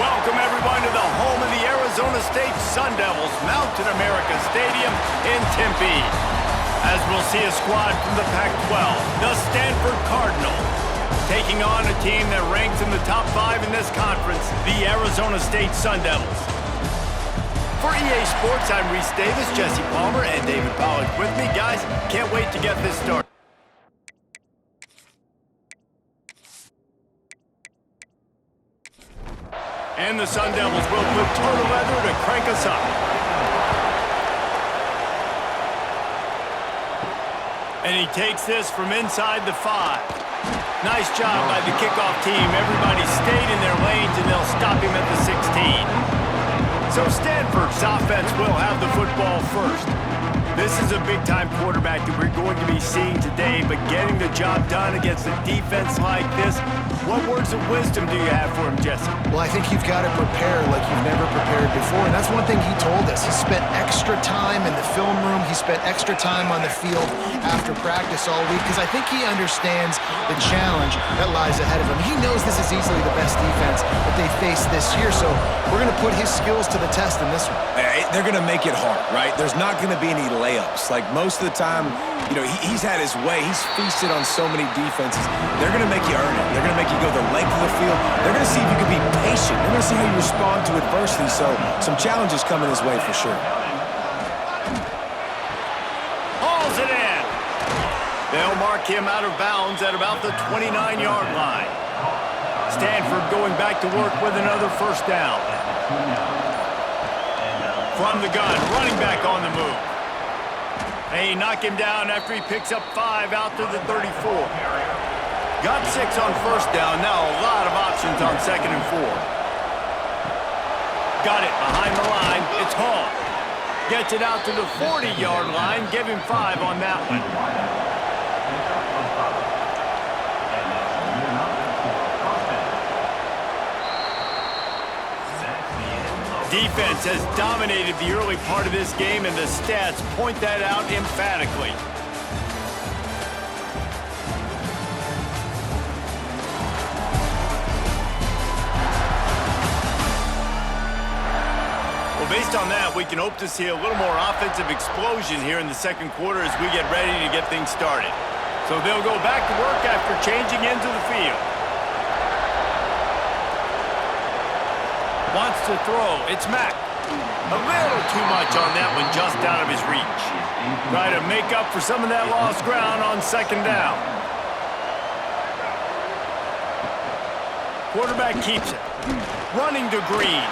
Welcome, everyone, to the home of the Arizona State Sun Devils, Mountain America Stadium in Tempe. As we'll see a squad from the Pac-12, the Stanford Cardinal, taking on a team that ranks in the top 5 in this conference, the Arizona State Sun Devils. For EA Sports, I'm Reese Davis, Jesse Palmer, and David Pollack with me. Guys, can't wait to get this started. And the Sun Devils will put total leather to crank us up. And he takes this from inside the 5. Nice job by the kickoff team. Everybody stayed in their lanes, and they'll stop him at the 16. So Stanford's offense will have the football first. This is a big-time quarterback that we're going to be seeing today, but getting the job done against a defense like this, what words of wisdom do you have for him, Jesse? Well, I think you've got to prepare like you've never prepared before, and that's one thing he told us. He spent extra time in the film room. He spent extra time on the field after practice all week, because I think he understands the challenge that lies ahead of him. He knows this is easily the best defense that they face this year, so we're going to put his skills to the test in this one. They're going to make it hard, right? There's not going to be any layups. Like, most of the time, you know, he's had his way. He's feasted on so many defenses. They're going to make you earn it. They're going to make you go the length of the field. They're going to see if you can be patient. They're going to see how you respond to adversity. So some challenges coming his way for sure. Hauls it in. They'll mark him out of bounds at about the 29-yard line. Stanford going back to work with another first down. From the gun, running back on the move. They knock him down after he picks up 5 out to the 34. Got 6 on first down. Now a lot of options on 2nd and 4. Got it behind the line. It's Hall. Gets it out to the 40-yard line. Give him 5 on that one. Defense has dominated the early part of this game, and the stats point that out emphatically. Well, based on that, we can hope to see a little more offensive explosion here in the second quarter as we get ready to get things started. So they'll go back to work after changing into the field. Wants to throw. It's Mack. A little too much on that one, just out of his reach. Try to make up for some of that lost ground on 2nd down. Quarterback keeps it. Running to Green.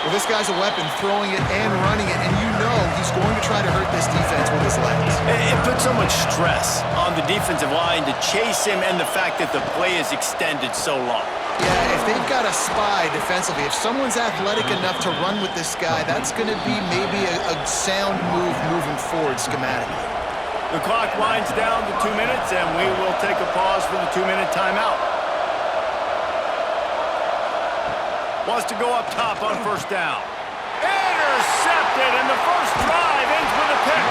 Well, this guy's a weapon, throwing it and running it, and you know he's going to try to hurt this defense with his legs. It puts so much stress on the defensive line to chase him, and the fact that the play is extended so long. Yeah, if they've got a spy defensively, if someone's athletic enough to run with this guy, that's going to be maybe a sound move moving forward schematically. The clock winds down to 2 minutes, and we will take a pause for the 2-minute timeout. Wants to go up top on first down. Intercepted, and the first drive ends with a pick.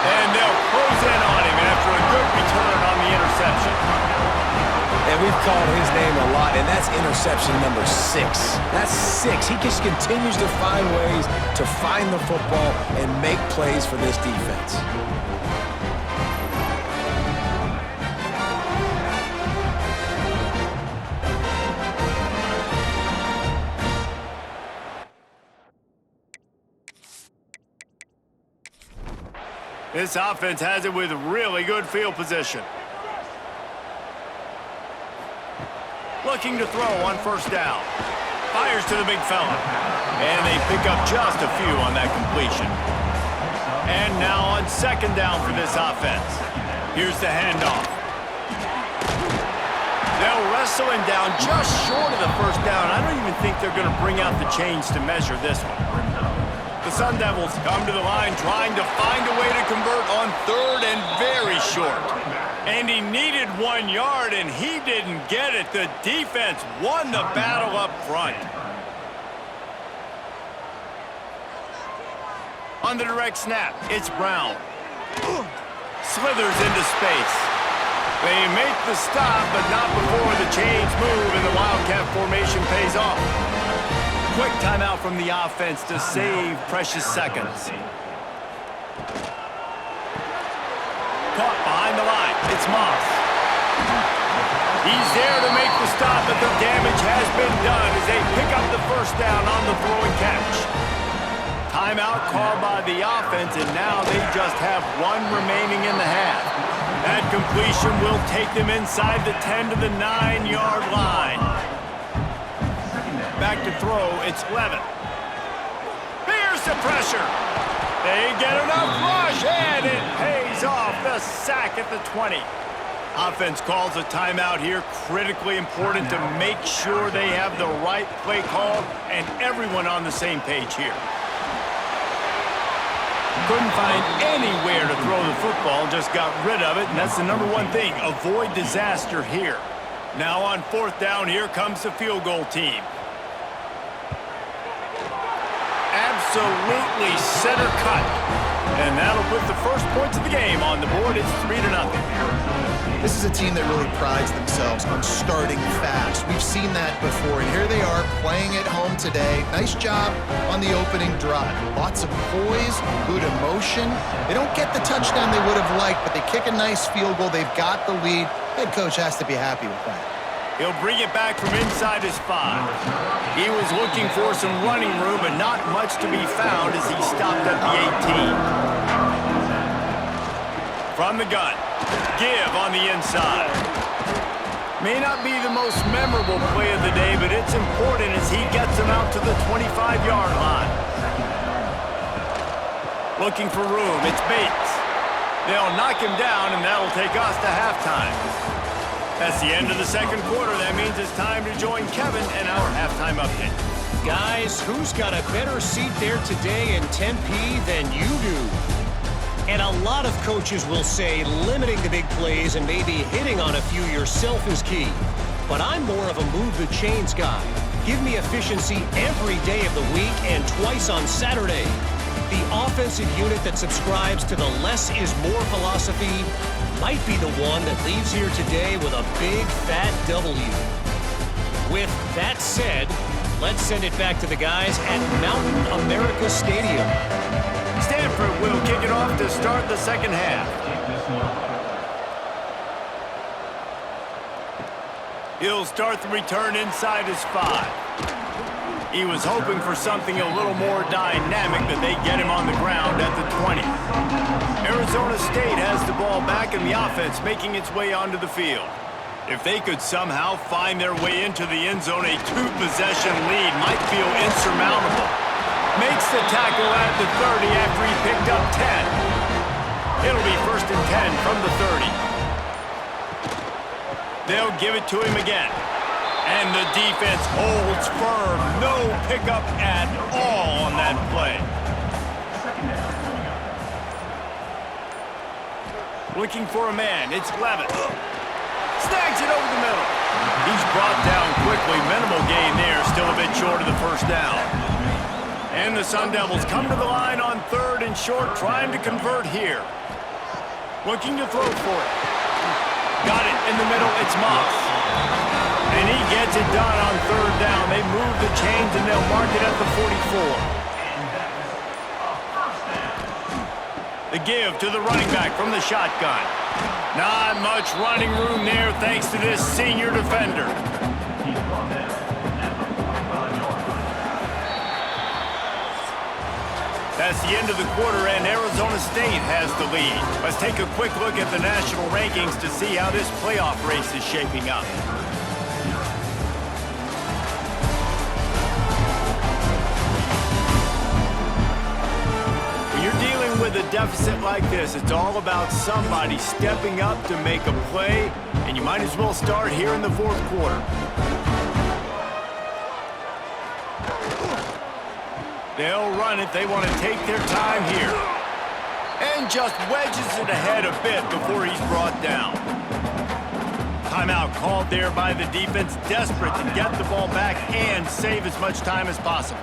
And they'll close in on him after a good return on the interception. And we've called his name a lot, and that's interception number 6. That's 6. He just continues to find ways to find the football and make plays for this defense. This offense has it with really good field position. Looking to throw on first down. Fires to the big fella. And they pick up just a few on that completion. And now on 2nd down for this offense. Here's the handoff. They'll wrestle him down just short of the first down. I don't even think they're going to bring out the chains to measure this one. The Sun Devils come to the line trying to find a way to convert on 3rd and very short. And he needed 1 yard, and he didn't get it. The defense won the battle up front. On the direct snap, it's Brown. Slithers into space. They make the stop, but not before the chains move and the Wildcat formation pays off. Quick timeout from the offense to save precious seconds. Caught behind the line. It's Moss. He's there to make the stop, but the damage has been done as they pick up the first down on the throw and catch. Timeout called by the offense, and now they just have one remaining in the half. That completion will take them inside the 10 to the 9-yard line. Back to throw, it's Levin. Here's the pressure. They get enough rush, and it pays off. The sack at the 20. Offense calls a timeout here. Critically important to make sure they have the right play called and everyone on the same page here. Couldn't find anywhere to throw the football, just got rid of it, and that's the number one thing. Avoid disaster here. Now on fourth down, here comes the field goal team. Absolutely center cut. And that'll put the first points of the game on the board. It's 3-0. This is a team that really prides themselves on starting fast. We've seen that before, and here they are playing at home today. Nice job on the opening drive. Lots of poise, good emotion. They don't get the touchdown they would have liked, but they kick a nice field goal. They've got the lead. Head coach has to be happy with that. He'll bring it back from inside his 5. He was looking for some running room, but not much to be found as he stopped at the 18. From the gun, give on the inside. May not be the most memorable play of the day, but it's important as he gets him out to the 25-yard line. Looking for room, it's Bates. They'll knock him down, and that'll take us to halftime. That's the end of the second quarter. That means it's time to join Kevin and our halftime update. Guys, who's got a better seat there today in Tempe than you do? And a lot of coaches will say limiting the big plays and maybe hitting on a few yourself is key. But I'm more of a move the chains guy. Give me efficiency every day of the week and twice on Saturday. The offensive unit that subscribes to the less is more philosophy might be the one that leaves here today with a big fat W. With that said, let's send it back to the guys at Mountain America Stadium. Stanford will kick it off to start the second half. He'll start the return inside his 5. He was hoping for something a little more dynamic, but they get him on the ground at the 20. Arizona State has the ball back in the offense, making its way onto the field. If they could somehow find their way into the end zone, a 2-possession lead might feel insurmountable. Makes the tackle at the 30 after he picked up 10. It'll be 1st and 10 from the 30. They'll give it to him again. And the defense holds firm. No pickup at all on that play. Looking for a man. It's Levin. Snags it over the middle. He's brought down quickly. Minimal gain there. Still a bit short of the first down. And the Sun Devils come to the line on 3rd and short, trying to convert here. Looking to throw for it. Got it in the middle. It's Moss. And he gets it done on 3rd down. They move the chains and they'll mark it at the 44. The give to the running back from the shotgun. Not much running room there thanks to this senior defender. That's the end of the quarter, and Arizona State has the lead. Let's take a quick look at the national rankings to see how this playoff race is shaping up. When you're dealing with a deficit like this, it's all about somebody stepping up to make a play, and you might as well start here in the 4th quarter. They'll run it. They want to take their time here. And just wedges it ahead a bit before he's brought down. Timeout called there by the defense, desperate to get the ball back and save as much time as possible.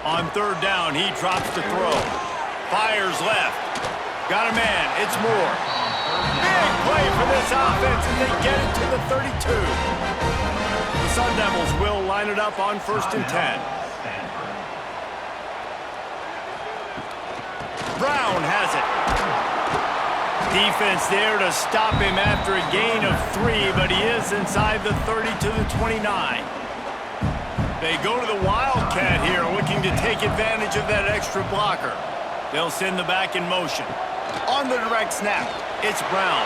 On 3rd down, he drops the throw. Fires left. Got a man. It's Moore. Big play for this offense, and they get it to the 32. The Sun Devils will line it up on 1st and 10. Brown has it. Defense there to stop him after a gain of 3, but he is inside the 30 to the 29. They go to the Wildcat here, looking to take advantage of that extra blocker. They'll send the back in motion. On the direct snap, it's Brown.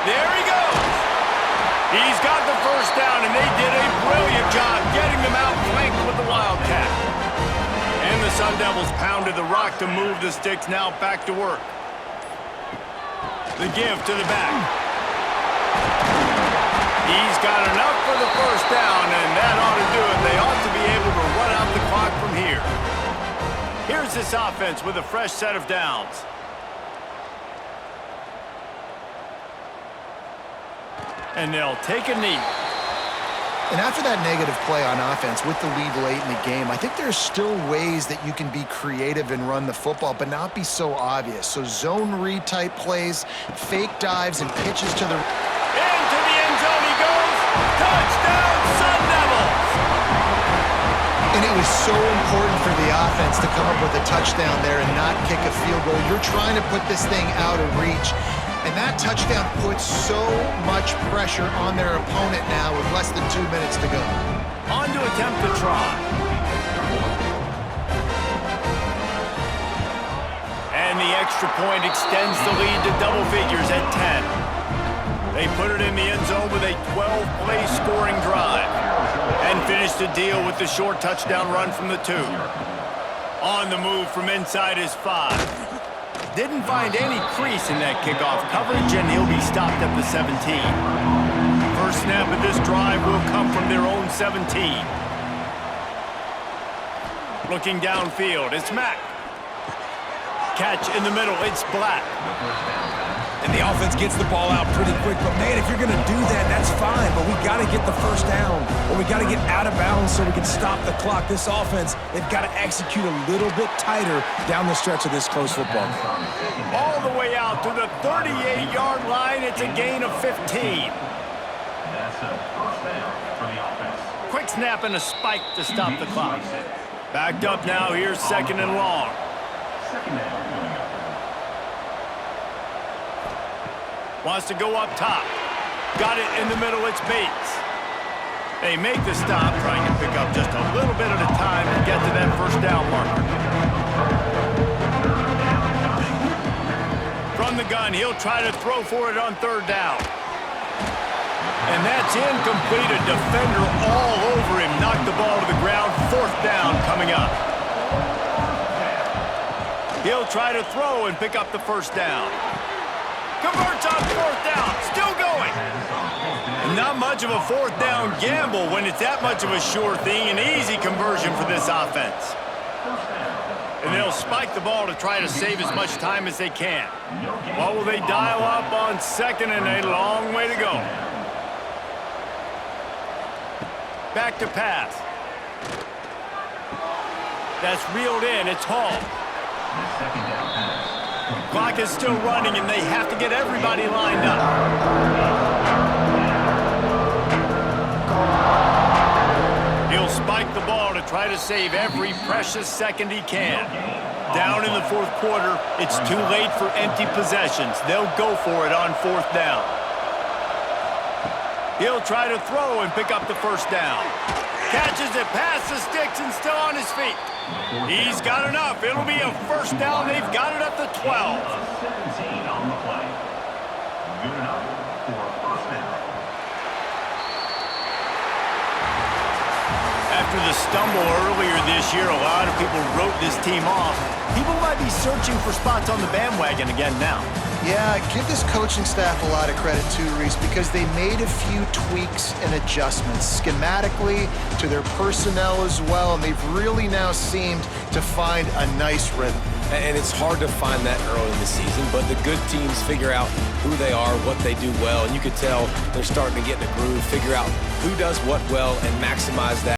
There he goes. He's got the first down, and they did a brilliant job getting them out flanked with the Wildcat. And the Sun Devils pounded the rock to move the sticks now back to work. The give to the back. He's got enough for the first down, and that ought to do it. They ought to be able to run out the clock from here. Here's this offense with a fresh set of downs. And they'll take a knee. And after that negative play on offense with the lead late in the game, I think there's still ways that you can be creative and run the football, but not be so obvious. So zone read type plays, fake dives, and pitches to the... Into the end zone he goes. Touchdown, Sun Devils! And it was so important for the offense to come up with a touchdown there and not kick a field goal. You're trying to put this thing out of reach. And that touchdown puts so much pressure on their opponent now with less than 2 minutes to go. On to attempt the try. And the extra point extends the lead to double figures at 10. They put it in the end zone with a 12-play scoring drive and finish the deal with the short touchdown run from the 2. On the move from inside his 5. Didn't find any crease in that kickoff coverage, and he'll be stopped at the 17. First snap of this drive will come from their own 17. Looking downfield, it's Mack. Catch in the middle, it's Black. And the offense gets the ball out pretty quick. But, man, if you're going to do that, that's fine. But we got to get the first down, or we got to get out of bounds so we can stop the clock. This offense, they've got to execute a little bit tighter down the stretch of this close football game. All the way out to the 38-yard line. It's a gain of 15. That's a first down for the offense. Quick snap and a spike to stop the clock. Backed up now. Here's 2nd and long. Second down. Wants to go up top. Got it in the middle, it's Bates. They make the stop, trying to pick up just a little bit at a time to get to that first down marker. From the gun, he'll try to throw for it on 3rd down. And that's incomplete. A defender all over him. Knocked the ball to the ground. 4th down coming up. He'll try to throw and pick up the first down. Converts on 4th down, still going. Not much of a 4th down gamble when it's that much of a sure thing. An easy conversion for this offense. And they'll spike the ball to try to save as much time as they can. What will they dial up on 2nd and a long way to go? Back to pass. That's reeled in, it's Hall. Second down pass. Clock is still running, and they have to get everybody lined up. He'll spike the ball to try to save every precious second he can. Down in the 4th quarter, it's too late for empty possessions. They'll go for it on 4th down. He'll try to throw and pick up the first down. Catches it past the sticks and still on his feet. He's got enough. It'll be a first down. They've got it at the 12. 17 on the play. Good enough for a first down. After the stumble earlier this year, a lot of people wrote this team off. People might be searching for spots on the bandwagon again now. Yeah, give this coaching staff a lot of credit too, Reese, because they made a few tweaks and adjustments schematically to their personnel as well, and they've really now seemed to find a nice rhythm. And it's hard to find that early in the season, but the good teams figure out who they are, what they do well, and you could tell they're starting to get in a groove, figure out who does what well, and maximize that.